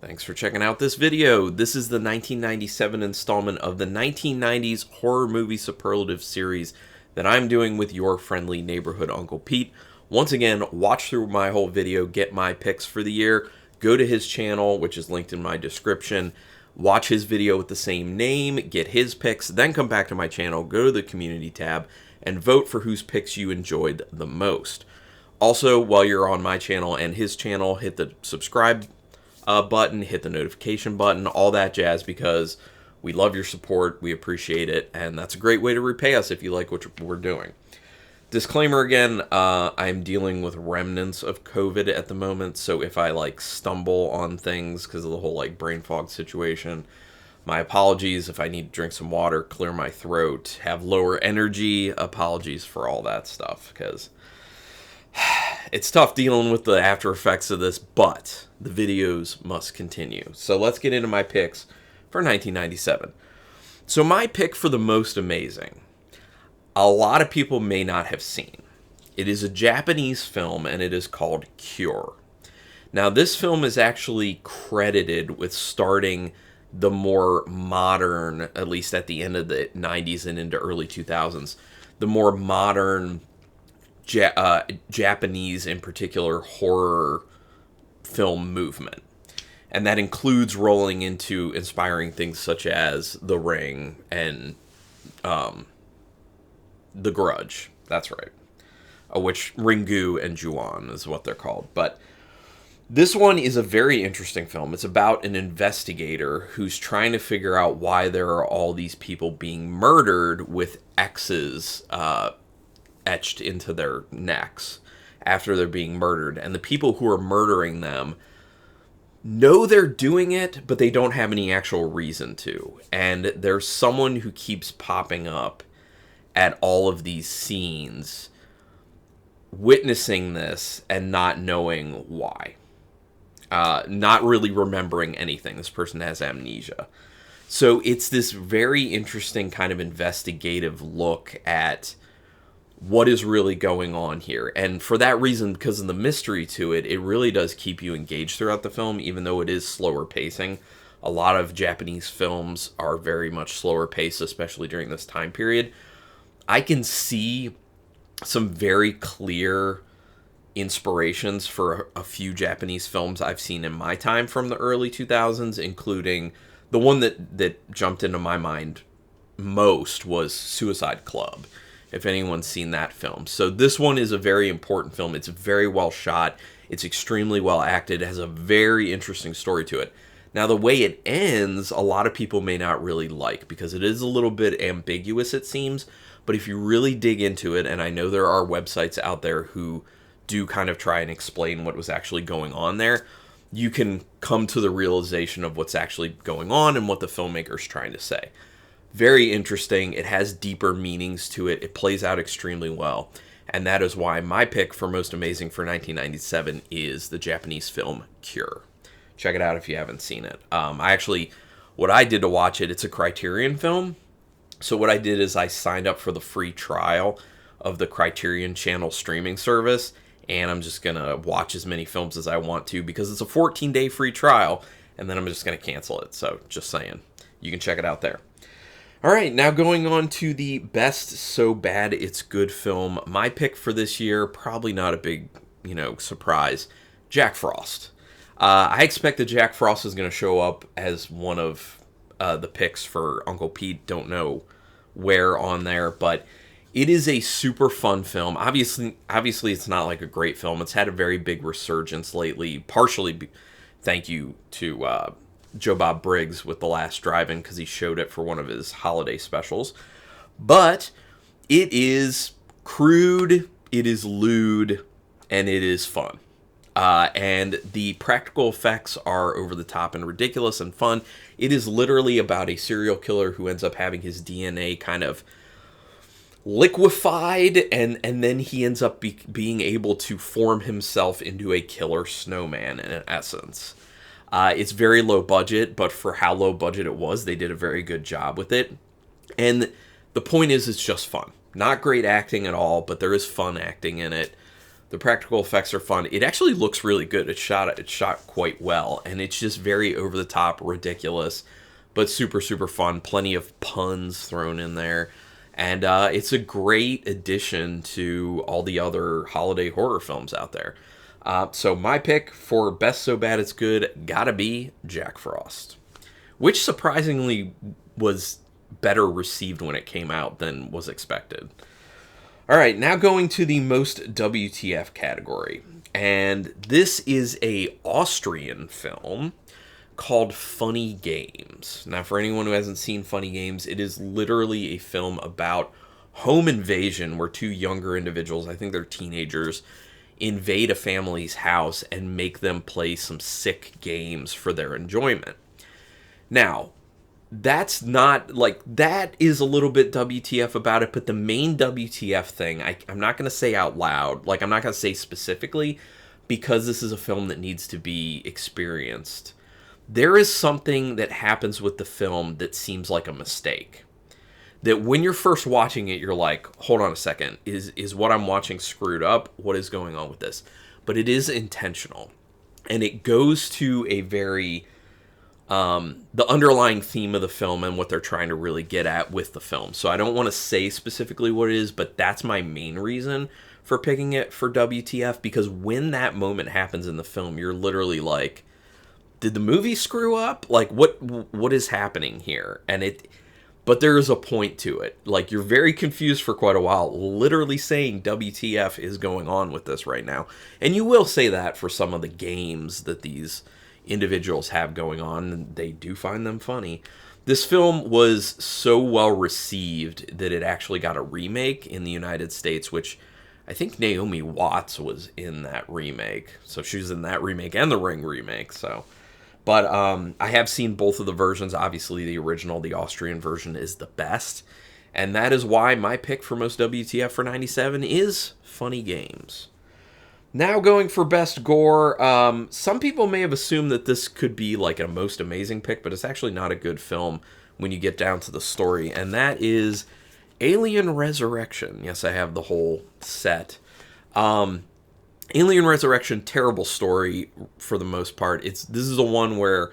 Thanks for checking out this video. This is the 1997 installment of the 1990s horror movie superlatives series that I'm doing with your friendly neighborhood Uncle Pete. Once again, watch through my whole video, get my picks for the year, go to his channel, which is linked in my description, watch his video with the same name, get his picks, then come back to my channel, go to the community tab, and vote for whose picks you enjoyed the most. Also, while you're on my channel and his channel, hit the subscribe button, hit the notification button, all that jazz, because we love your support, we appreciate it, and that's a great way to repay us if you like what we're doing. Disclaimer again, I'm dealing with remnants of COVID at the moment, so if I stumble on things because of the whole brain fog situation, my apologies. If I need to drink some water, clear my throat, have lower energy, apologies for all that stuff, because it's tough dealing with the after effects of this, but the videos must continue. So let's get into my picks for 1997. So my pick for the most amazing, a lot of people may not have seen. It is a Japanese film, and it is called Cure. Now, this film is actually credited with starting the more modern, at least at the end of the 90s and into early 2000s, the more modern Japanese, in particular, horror film movement. And that includes rolling into inspiring things such as The Ring and The Grudge. That's right. Which Ringu and Ju-on is what they're called. But this one is a very interesting film. It's about an investigator who's trying to figure out why there are all these people being murdered with X's etched into their necks after they're being murdered. And the people who are murdering them know they're doing it, but they don't have any actual reason to. And there's someone who keeps popping up at all of these scenes, witnessing this and not knowing why. Not really remembering anything. This person has amnesia. So it's this very interesting kind of investigative look at what is really going on here. And for that reason, because of the mystery to it, it really does keep you engaged throughout the film, even though it is slower pacing. A lot of Japanese films are very much slower paced, especially during this time period. I can see some very clear inspirations for a few Japanese films I've seen in my time from the early 2000s, including the one that jumped into my mind most was Suicide Club, if anyone's seen that film. So this one is a very important film. It's very well shot. It's extremely well acted. It has a very interesting story to it. Now, the way it ends, a lot of people may not really like, because it is a little bit ambiguous, it seems. But if you really dig into it, and I know there are websites out there who do kind of try and explain what was actually going on there, you can come to the realization of what's actually going on and what the filmmaker's trying to say. Very interesting. It has deeper meanings to it. It plays out extremely well. And that is why my pick for most amazing for 1997 is the Japanese film Cure. Check it out if you haven't seen it. What I did to watch it, it's a Criterion film. So what I did is I signed up for the free trial of the Criterion Channel streaming service, and I'm just going to watch as many films as I want to, because it's a 14-day free trial, and then I'm just going to cancel it. So just saying, you can check it out there. All right, now going on to the best so bad it's good film. My pick for this year, probably not a big, surprise, Jack Frost. I expect that Jack Frost is going to show up as one of the picks for Uncle Pete. Don't know where on there, but it is a super fun film. Obviously it's not like a great film. It's had a very big resurgence lately, partially thank you to Joe Bob Briggs with The Last Drive-In, because he showed it for one of his holiday specials. But it is crude, it is lewd, and it is fun. And the practical effects are over the top and ridiculous and fun. It is literally about a serial killer who ends up having his DNA kind of liquefied, and then he ends up being able to form himself into a killer snowman, in essence. It's very low budget, but for how low budget it was, they did a very good job with it. And the point is, it's just fun. Not great acting at all, but there is fun acting in it. The practical effects are fun. It actually looks really good. It's shot quite well, and it's just very over the top, ridiculous, but super super fun. Plenty of puns thrown in there, and it's a great addition to all the other holiday horror films out there. So my pick for best so bad it's good gotta be Jack Frost, which surprisingly was better received when it came out than was expected. All right, now going to the most WTF category. And this is a Austrian film called Funny Games. Now, for anyone who hasn't seen Funny Games, it is literally a film about home invasion where two younger individuals, I think they're teenagers, invade a family's house and make them play some sick games for their enjoyment. Now, that's not, like, that is a little bit WTF about it, but the main WTF thing, I'm not going to say out loud, like, I'm not going to say specifically, because this is a film that needs to be experienced. There is something that happens with the film that seems like a mistake. That when you're first watching it, you're like, hold on a second, is what I'm watching screwed up? What is going on with this? But it is intentional. And it goes to a very... the underlying theme of the film and what they're trying to really get at with the film. So I don't want to say specifically what it is, but that's my main reason for picking it for WTF, because when that moment happens in the film, you're literally like, did the movie screw up? Like, what is happening here? But there is a point to it. Like, you're very confused for quite a while, literally saying WTF is going on with this right now. And you will say that for some of the games that these individuals have going on, and they do find them funny. This film was so well received that it actually got a remake in the United States, which I think Naomi Watts was in that remake. So she was in that remake and the Ring remake. But I have seen both of the versions. Obviously, the original, the Austrian version, is the best. And that is why my pick for most WTF for 97 is Funny Games. Now going for Best Gore, some people may have assumed that this could be like a most amazing pick, but it's actually not a good film when you get down to the story, and that is Alien Resurrection. Yes, I have the whole set. Alien Resurrection, terrible story for the most part. This is the one where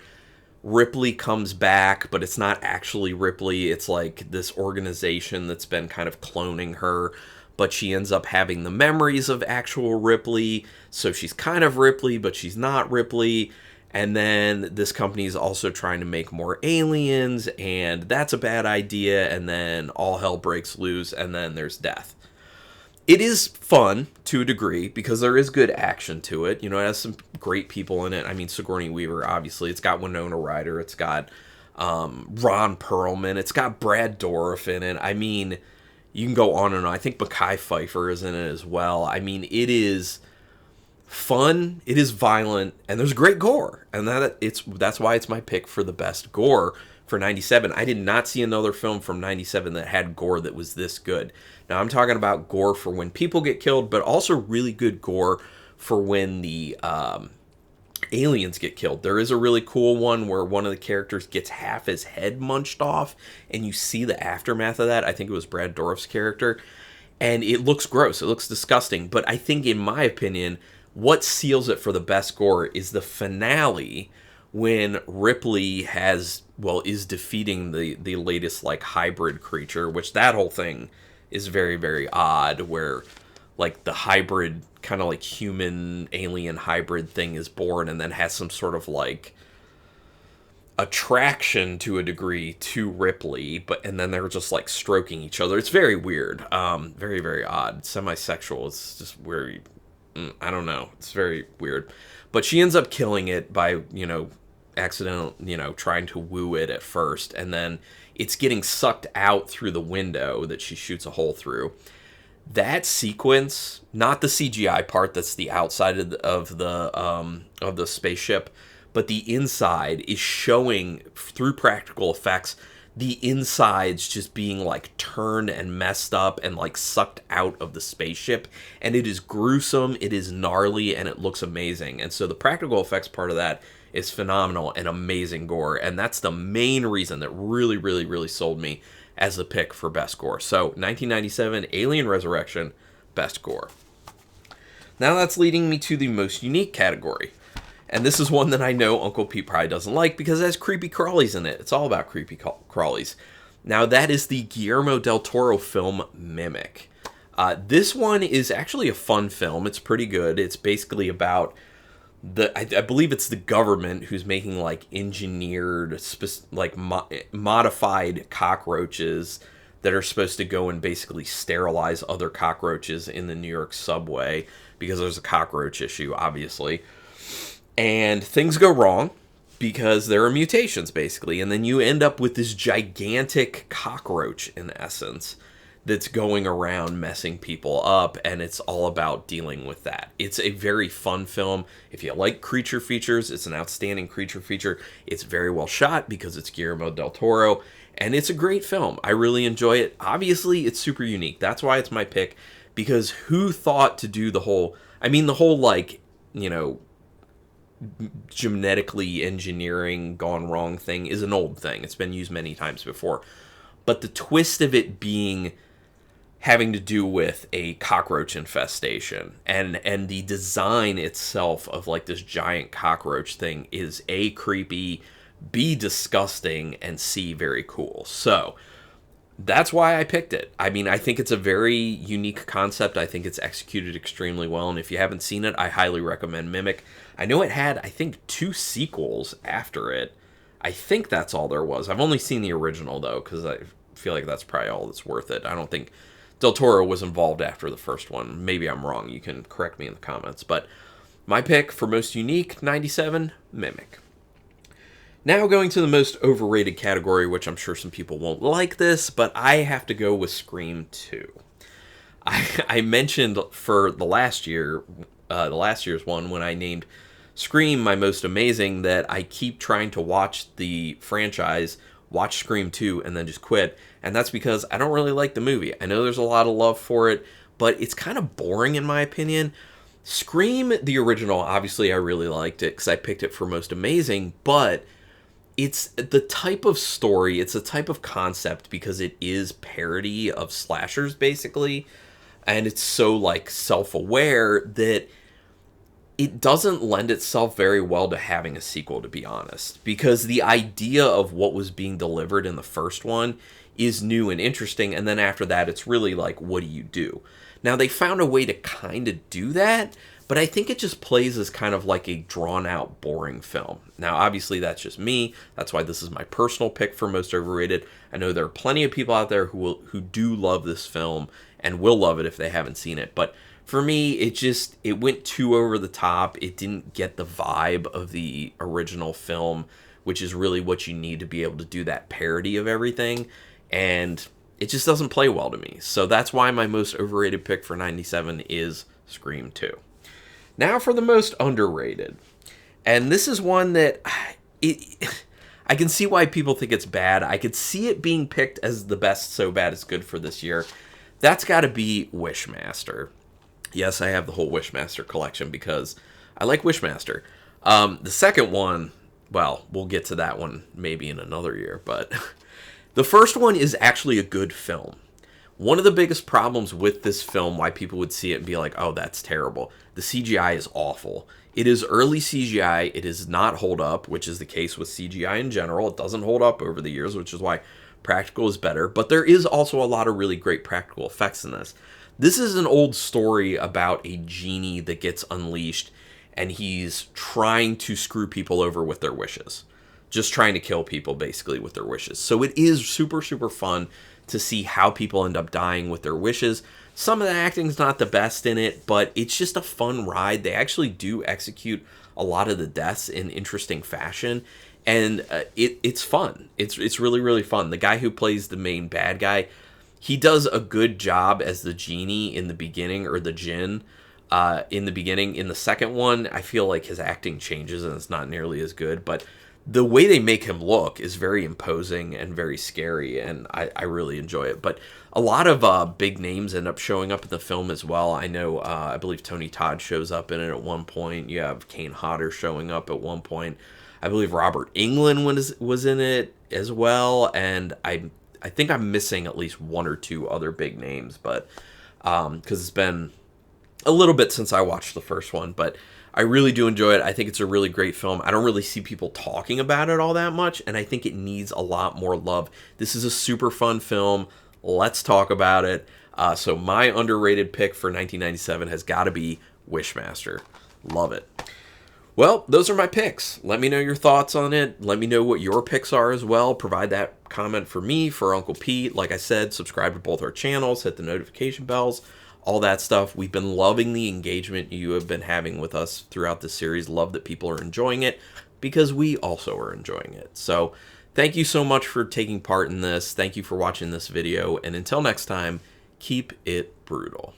Ripley comes back, but it's not actually Ripley. It's like this organization that's been kind of cloning her, but she ends up having the memories of actual Ripley, so she's kind of Ripley, but she's not Ripley. And then this company is also trying to make more aliens, and that's a bad idea, and then all hell breaks loose, and then there's death. It is fun to a degree because there is good action to it. You know, it has some great people in it. I mean, Sigourney Weaver, obviously. It's got Winona Ryder. It's got Ron Perlman. It's got Brad Dourif in it. I mean, you can go on and on. I think Mekhi Phifer is in it as well. I mean, it is fun. It is violent, and there's great gore, and that's why it's my pick for the best gore for 97. I did not see another film from 97 that had gore that was this good. Now, I'm talking about gore for when people get killed, but also really good gore for when the aliens get killed. There is a really cool one where one of the characters gets half his head munched off, and you see the aftermath of that. I think it was Brad Dourif's character, and it looks gross. It looks disgusting, but I think, in my opinion, what seals it for the best gore is the finale when Ripley is defeating the latest, like, hybrid creature, which that whole thing is very, very odd, where, like, the hybrid, kind of like human alien hybrid thing is born and then has some sort of, like, attraction to a degree to Ripley, and then they're just, like, stroking each other. It's very weird. Very, very odd. Semi-sexual. It's just weird. I don't know. It's very weird. But she ends up killing it by, accidental, trying to woo it at first, and then it's getting sucked out through the window that she shoots a hole through. That sequence, not the CGI part that's the outside of the spaceship, but the inside is showing through practical effects the insides just being, like, turned and messed up and, like, sucked out of the spaceship, and it is gruesome, it is gnarly, and it looks amazing. And so the practical effects part of that is phenomenal and amazing gore, and that's the main reason that really, really, really sold me as the pick for best gore. So 1997 Alien Resurrection, best gore. Now that's leading me to the most unique category. And this is one that I know Uncle Pete probably doesn't like because it has creepy crawlies in it. It's all about creepy crawlies. Now that is the Guillermo del Toro film Mimic. This one is actually a fun film. It's pretty good. It's basically about I believe it's the government who's making like engineered, modified cockroaches that are supposed to go and basically sterilize other cockroaches in the New York subway because there's a cockroach issue, obviously. And things go wrong because there are mutations, basically. And then you end up with this gigantic cockroach, in essence, that's going around messing people up, and it's all about dealing with that. It's a very fun film. If you like creature features, it's an outstanding creature feature. It's very well shot because it's Guillermo del Toro, and it's a great film. I really enjoy it. Obviously, it's super unique. That's why it's my pick, because who thought to do the whole, genetically engineering gone wrong thing is an old thing. It's been used many times before. But the twist of it being having to do with a cockroach infestation and the design itself of like this giant cockroach thing is A, creepy, B, disgusting, and C, very cool. So that's why I picked it. I mean, I think it's a very unique concept. I think it's executed extremely well, and if you haven't seen it, I highly recommend Mimic. I know it had, I think, 2 sequels after it. I think that's all there was. I've only seen the original, though, because I feel like that's probably all that's worth it. I don't think Del Toro was involved after the first one. Maybe I'm wrong. You can correct me in the comments. But my pick for most unique, 97, Mimic. Now going to the most overrated category, which I'm sure some people won't like this, but I have to go with Scream 2. I mentioned for the last year's one, when I named Scream my most amazing, that I keep trying to watch the franchise, watch Scream 2, and then just quit. And that's because I don't really like the movie. I know there's a lot of love for it, but it's kind of boring in my opinion. Scream, the original, obviously I really liked it because I picked it for most amazing, but it's the type of story, it's a type of concept because it is parody of slashers, basically. And it's so, like, self-aware that it doesn't lend itself very well to having a sequel, to be honest. Because the idea of what was being delivered in the first one is new and interesting, and then after that, it's really like, what do you do? Now, they found a way to kind of do that, but I think it just plays as kind of like a drawn-out, boring film. Now, obviously, that's just me. That's why this is my personal pick for most overrated. I know there are plenty of people out there who do love this film and will love it if they haven't seen it, but for me, it went too over the top. It didn't get the vibe of the original film, which is really what you need to be able to do that parody of everything, and it just doesn't play well to me. So that's why my most overrated pick for 97 is Scream 2. Now for the most underrated. And this is one that I can see why people think it's bad. I could see it being picked as the best so bad it's good for this year. That's got to be Wishmaster. Yes, I have the whole Wishmaster collection because I like Wishmaster. The second one, well, we'll get to that one maybe in another year, but the first one is actually a good film. One of the biggest problems with this film, why people would see it and be like, oh, that's terrible, the CGI is awful. It is early CGI. It does not hold up, which is the case with CGI in general. It doesn't hold up over the years, which is why practical is better. But there is also a lot of really great practical effects in this. This is an old story about a genie that gets unleashed, and he's trying to screw people over with their wishes. Just trying to kill people, basically, with their wishes. So it is super, super fun to see how people end up dying with their wishes. Some of the acting's not the best in it, but it's just a fun ride. They actually do execute a lot of the deaths in interesting fashion, and it's fun. It's really, really fun. The guy who plays the main bad guy, he does a good job as the genie in the beginning, or the djinn in the beginning. In the second one, I feel like his acting changes and it's not nearly as good, but the way they make him look is very imposing and very scary, and I really enjoy it. But a lot of big names end up showing up in the film as well. I know, I believe Tony Todd shows up in it at one point. You have Kane Hodder showing up at one point. I believe Robert Englund was in it as well, and I think I'm missing at least one or two other big names, but because it's been a little bit since I watched the first one, but I really do enjoy it. I think it's a really great film. I don't really see people talking about it all that much, and I think it needs a lot more love. This is a super fun film. Let's talk about it. So my underrated pick for 1997 has got to be Wishmaster. Love it. Well, those are my picks. Let me know your thoughts on it. Let me know what your picks are as well. Provide that comment for me, for Uncle Pete. Like I said, subscribe to both our channels, hit the notification bells, all that stuff. We've been loving the engagement you have been having with us throughout this series. Love that people are enjoying it because we also are enjoying it. So thank you so much for taking part in this. Thank you for watching this video. And until next time, keep it brutal.